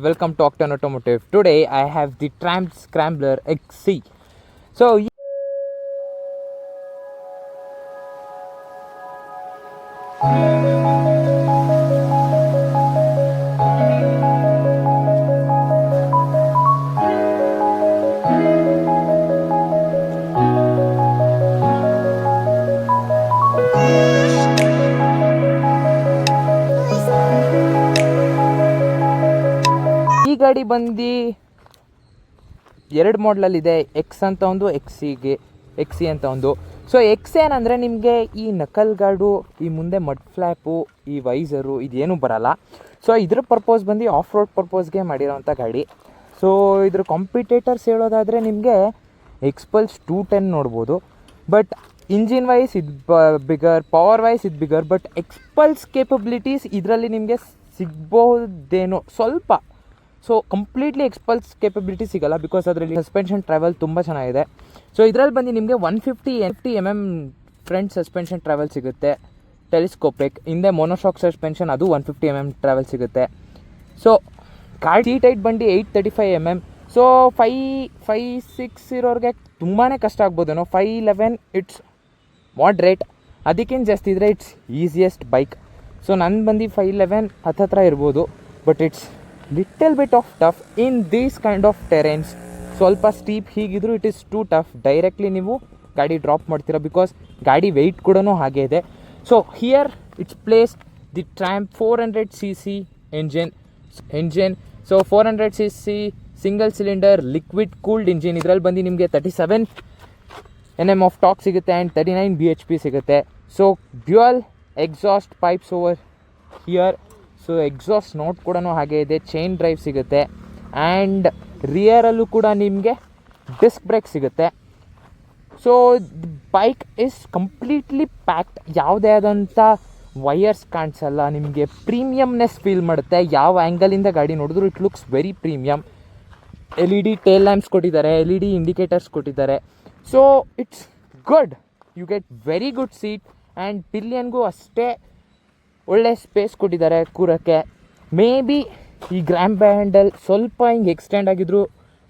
welcome to Octane Automotive. Today I have the Triumph Scrambler XC. So ಈ ಗಾಡಿ ಬಂದು ಎರಡು ಮಾಡಲಲ್ಲಿದೆ, ಎಕ್ಸ್ ಅಂತ ಒಂದು, ಎಕ್ಸಿ ಅಂತ ಒಂದು. ಸೊ ಎಕ್ಸ್ ಏನಂದರೆ ನಿಮಗೆ ಈ ನಕಲ್ ಗಾರ್ಡು, ಈ ಮುಂದೆ ಮಡ್ ಫ್ಲ್ಯಾಪು, ಈ ವೈಸರು ಇದೇನೂ ಬರಲ್ಲ. ಸೊ ಇದ್ರ ಪರ್ಪೋಸ್ ಬಂದು ಆಫ್ ರೋಡ್ ಪರ್ಪೋಸ್ಗೆ ಮಾಡಿರೋವಂಥ ಗಾಡಿ. ಸೊ ಇದ್ರ ಕಾಂಪಿಟೇಟರ್ಸ್ ಹೇಳೋದಾದರೆ ನಿಮಗೆ ಎಕ್ಸ್ಪಲ್ಸ್ 210 ನೋಡ್ಬೋದು. ಬಟ್ ಇಂಜಿನ್ ವೈಸ್ ಇದು ಬಿಗರ್, ಪವರ್ ವೈಸ್ ಇದು ಬಿಗರ್. ಬಟ್ ಎಕ್ಸ್ಪಲ್ಸ್ ಕೇಪಬಿಲಿಟೀಸ್ ಇದರಲ್ಲಿ ನಿಮಗೆ ಸಿಗ್ಬೋದೇನೋ ಸ್ವಲ್ಪ. ಸೊ ಕಂಪ್ಲೀಟ್ಲಿ ಎಕ್ಸ್ಪಲ್ಸ್ ಕೇಪಬಿಲಿಟಿ ಸಿಗೋಲ್ಲ, ಬಿಕಾಸ್ ಅದರಲ್ಲಿ ಸಸ್ಪೆನ್ಷನ್ ಟ್ರಾವೆಲ್ ತುಂಬ ಚೆನ್ನಾಗಿದೆ. ಸೊ ಇದರಲ್ಲಿ ಬಂದು ನಿಮಗೆ 150 mm ಫ್ರಂಟ್ ಸಸ್ಪೆನ್ಷನ್ ಟ್ರಾವೆಲ್ ಸಿಗುತ್ತೆ, ಟೆಲಿಸ್ಕೋಪಿಕ್. ಹಿಂದೆ ಮೊನೋಶಾಕ್ ಸಸ್ಪೆನ್ಷನ್, ಅದು 150 mm ಟ್ರಾವೆಲ್ ಸಿಗುತ್ತೆ. ಸೊ ಗಾಡಿ ಸೀಟ್ ಹೈಟ್ ಬಂದು 835 mm. ಸೊ 5'6" ಇರೋರಿಗೆ ತುಂಬಾ ಕಷ್ಟ ಆಗ್ಬೋದೇನೋ. 5'11" ಇಟ್ಸ್ ಮಾಡ್ರೇಟ್, ಅದಕ್ಕಿಂತ ಜಾಸ್ತಿ ಇದ್ದರೆ ಇಟ್ಸ್ ಈಸಿಯೆಸ್ಟ್ ಬೈಕ್. ಸೊ ನನ್ನ ಬಂದು 5'11" ಹತ್ತತ್ರ ಇರ್ಬೋದು. But it's little bit of tough in these kind of terrains. ಸ್ವಲ್ಪ ಸ್ಟೀಪ್ ಹೀಗಿದ್ರು it is too tough. Directly ನೀವು ಗಾಡಿ ಡ್ರಾಪ್ ಮಾಡ್ತೀರಾ, ಬಿಕಾಸ್ ಗಾಡಿ ವೆಯ್ಟ್ ಕೂಡ ಹಾಗೆ ಇದೆ. So here it's place the Triumph 400cc engine. So 400cc single cylinder liquid cooled engine. ಇದರಲ್ಲಿ ಬಂದು ನಿಮಗೆ 37 Nm ಆಫ್ ಟಾಕ್ ಸಿಗುತ್ತೆ ಆ್ಯಂಡ್ 39 bhp ಸಿಗುತ್ತೆ. So dual exhaust pipes over here. So exhaust note ಕೂಡ ಹಾಗೆ ಇದೆ. ಚೈನ್ ಡ್ರೈವ್ ಸಿಗುತ್ತೆ and ರಿಯರಲ್ಲೂ ಕೂಡ ನಿಮಗೆ ಡಿಸ್ಕ್ ಬ್ರೇಕ್ ಸಿಗುತ್ತೆ. So the bike is completely packed. ಯಾವುದೇ ಆದಂಥ ವಯರ್ಸ್ ಕಾಣಿಸಲ್ಲ, ನಿಮಗೆ ಪ್ರೀಮಿಯಮ್ನೆಸ್ ಫೀಲ್ ಮಾಡುತ್ತೆ. ಯಾವ ಆ್ಯಂಗಲಿಂದ ಗಾಡಿ ನೋಡಿದ್ರು it looks very premium. LED tail lamps ಕೊಟ್ಟಿದ್ದಾರೆ, LED ಇಂಡಿಕೇಟರ್ಸ್ ಕೊಟ್ಟಿದ್ದಾರೆ. So it's good. You get very good seat and ಪಿಲಿಯನ್ಗೂ ಅಷ್ಟೇ ಒಳ್ಳೆ ಸ್ಪೇಸ್ ಕೊಟ್ಟಿದ್ದಾರೆ ಕೂರೋಕ್ಕೆ. ಮೇ ಬಿ ಈ ಗ್ರ್ಯಾಂಪ್ ಹ್ಯಾಂಡಲ್ ಸ್ವಲ್ಪ ಹಿಂಗೆ ಎಕ್ಸ್ಟೆಂಡ್ ಆಗಿದ್ರು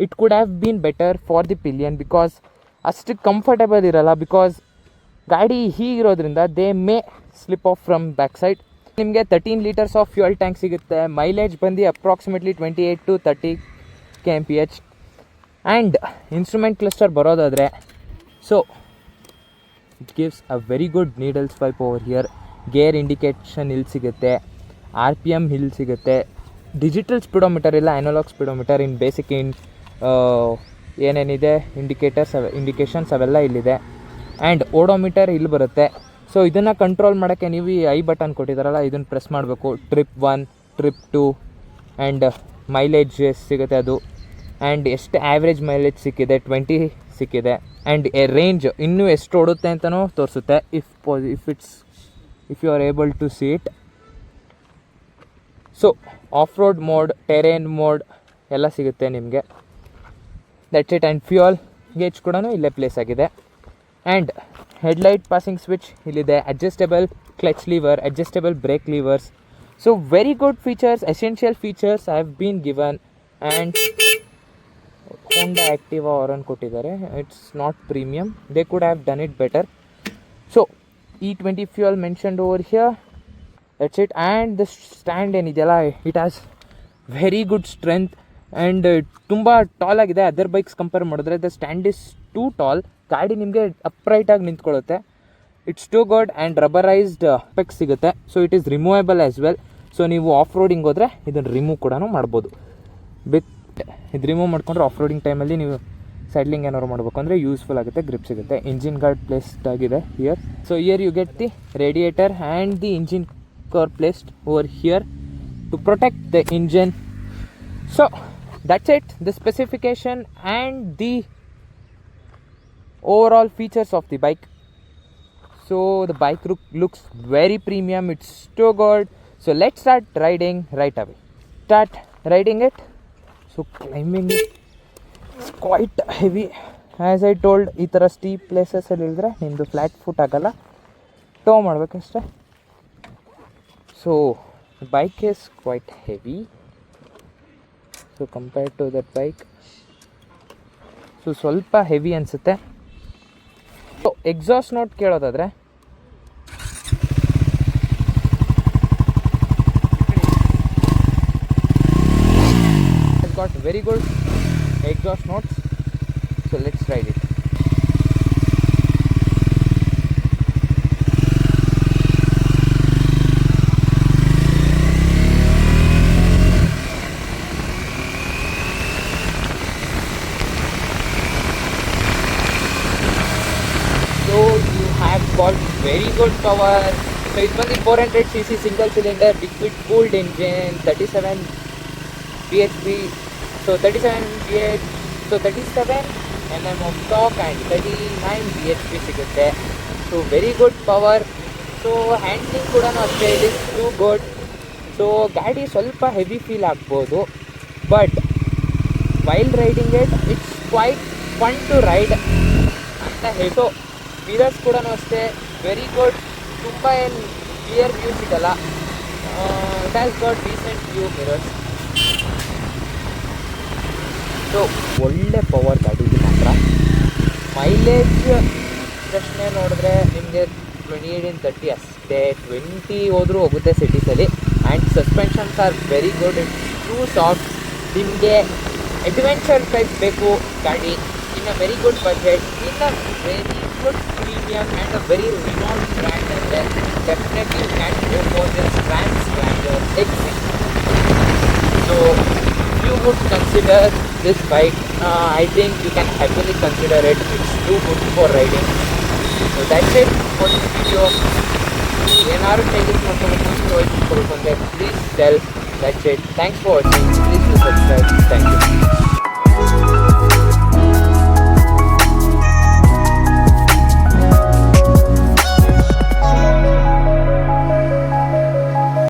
it could have been better for the pillion, because ಅಷ್ಟು ಕಂಫರ್ಟೇಬಲ್ ಇರೋಲ್ಲ. ಬಿಕಾಸ್ ಗಾಡಿ ಹೀಗಿರೋದ್ರಿಂದ they may slip off from back side. ನಿಮಗೆ 13 ಲೀಟರ್ಸ್ ಆಫ್ ಫ್ಯೂಯಲ್ ಟ್ಯಾಂಕ್ ಸಿಗುತ್ತೆ. ಮೈಲೇಜ್ ಬಂದು approximately 28 to 30 kmph. And instrument cluster ಬರೋದಾದರೆ, so it gives a very good needle swipe over here. Gear indication ಇಲ್ಲಿ ಸಿಗುತ್ತೆ, RPM ಇಲ್ಲಿ ಸಿಗುತ್ತೆ. Digital speedometer ಇಲ್ಲ, analogue speedometer. In basic ಏನೇನಿದೆ ಇಂಡಿಕೇಷನ್ಸ್ ಅವೆಲ್ಲ ಇಲ್ಲಿದೆ. ಆ್ಯಂಡ್ ಓಡೋಮೀಟರ್ ಇಲ್ಲಿ ಬರುತ್ತೆ. ಸೊ ಇದನ್ನು ಕಂಟ್ರೋಲ್ ಮಾಡೋಕ್ಕೆ ನೀವು ಈ ಐ ಬಟನ್ ಕೊಟ್ಟಿದ್ದಾರಲ್ಲ, ಇದನ್ನು ಪ್ರೆಸ್ ಮಾಡಬೇಕು. ಟ್ರಿಪ್ 1, ಟ್ರಿಪ್ 2 ಆ್ಯಂಡ್ ಮೈಲೇಜ್ ಸಿಗುತ್ತೆ ಅದು. ಆ್ಯಂಡ್ ಎಷ್ಟು ಆ್ಯಾವ್ರೇಜ್ ಮೈಲೇಜ್ ಸಿಕ್ಕಿದೆ, 20 ಸಿಕ್ಕಿದೆ. ಆ್ಯಂಡ್ ರೇಂಜ್ ಇನ್ನೂ ಎಷ್ಟು ಓಡುತ್ತೆ ಅಂತಲೂ ತೋರಿಸುತ್ತೆ, if you are able to see it. So off road mode, terrain mode ಎಲ್ಲ ಸಿಗುತ್ತೆ ನಿಮಗೆ. That's it. And fuel gauge ಕೂಡ ಇಲ್ಲೇ ಪ್ಲೇಸ್ ಆಗಿದೆ. ಆ್ಯಂಡ್ ಹೆಡ್ಲೈಟ್ ಪಾಸಿಂಗ್ ಸ್ವಿಚ್ ಇಲ್ಲಿದೆ. Adjustable clutch lever, adjustable brake levers. So very good features, essential features have been given. And Honda Activa horn ಕೊಟ್ಟಿದ್ದಾರೆ. It's not premium, they could have done it better. So E20 fuel mentioned over here. That's it. And the stand ಏನಿದೆಯಲ್ಲ, it has very good strength and ತುಂಬ tall ಆಗಿದೆ. Other bikes compare ಮಾಡಿದ್ರೆ the stand is too tall. ಗಾಡಿ ನಿಮಗೆ ಅಪ್ರೈಟಾಗಿ ನಿಂತ್ಕೊಳ್ಳುತ್ತೆ. It's too good. And rubberised pegs ಸಿಗುತ್ತೆ. So it is removable as well. So ನೀವು ಆಫ್ ರೋಡಿಂಗ್ ಹೋದರೆ ಇದನ್ನು ರಿಮೂವ್ ಕೂಡ ಮಾಡ್ಬೋದು. ಇದು ರಿಮೂವ್ ಮಾಡಿಕೊಂಡ್ರೆ ಆಫ್ ರೋಡಿಂಗ್ ಟೈಮಲ್ಲಿ ನೀವು ಸೈಡ್ಲಿಂಗ್ ಏನಾದ್ರು ಮಾಡಬೇಕು ಅಂದರೆ ಯೂಸ್ಫುಲ್ ಆಗುತ್ತೆ, ಗ್ರಿಪ್ ಸಿಗುತ್ತೆ. ಇಂಜಿನ್ ಗಾರ್ಡ್ ಪ್ಲೇಸ್ಡ್ ಆಗಿದೆ here. So here you get the radiator and the engine cover placed over here to protect the engine. So that's it, the specification and the overall features of the bike. So the bike looks very premium. It's too good. So let's start riding right away. Start riding it. So climbing it, it's quite heavy. As I told, ಈ ಥರ steep ಪ್ಲೇಸಸಲ್ಲಿ ಇಳಿದ್ರೆ ನಿಮ್ಮದು flat foot ಆಗೋಲ್ಲ, toe ಮಾಡಬೇಕಷ್ಟೆ. So bike is quite heavy. So compared to that bike so ಸ್ವಲ್ಪ heavy ಅನಿಸುತ್ತೆ. So exhaust note ಕೇಳೋದಾದರೆ got very good exhaust notes, so let's ride it. So you have got very good power. So it's only 400cc single cylinder liquid cooled engine, 37 bhp. So 37 bhp, so 37 mm of torque and 39 bhp ಸಿಗುತ್ತೆ. So very good power. So handling ಕೂಡ ಅಷ್ಟೇ, it is too good. So ಗಾಡಿ ಸ್ವಲ್ಪ heavy feel ಆಗ್ಬೋದು, but while riding it's quite fun to ride ಅಂತ ಹೇಳಿ. So mirrors ಕೂಡ ಅಷ್ಟೇ ವೆರಿ ಗುಡ್. ತುಂಬ ಏನು ಕ್ಲಿಯರ್ ವ್ಯೂ ಸಿಗಲ್ಲ. It has got decent view mirrors. So ಒಳ್ಳೆ ಪವರ್ ಗಾಡಿಗೆ ಮಾತ್ರ. ಮೈಲೇಜ್ ಪ್ರಶ್ನೆ ನೋಡಿದ್ರೆ ನಿಮಗೆ 28-30 ಅಷ್ಟೇ, 20 ಹೋದರೂ ಹೋಗುತ್ತೆ ಸಿಟೀಸಲ್ಲಿ. And suspensions are very good, it's too soft. ನಿಮಗೆ ಅಡ್ವೆಂಚರ್ ಟೈಪ್ ಬೇಕು ಗಾಡಿ in a very good budget, in a very good premium and a very renowned brand ಅಂದರೆ definitely can go for this trans grander XC. So you would consider this bike, I think you can happily consider it. It's too good for riding. So that's it for this video. ಏನಾದ್ರು changes ಮಾಡ್ಕೊಂಡು please tell. That's it. Thanks for watching. Please do subscribe. Thank you.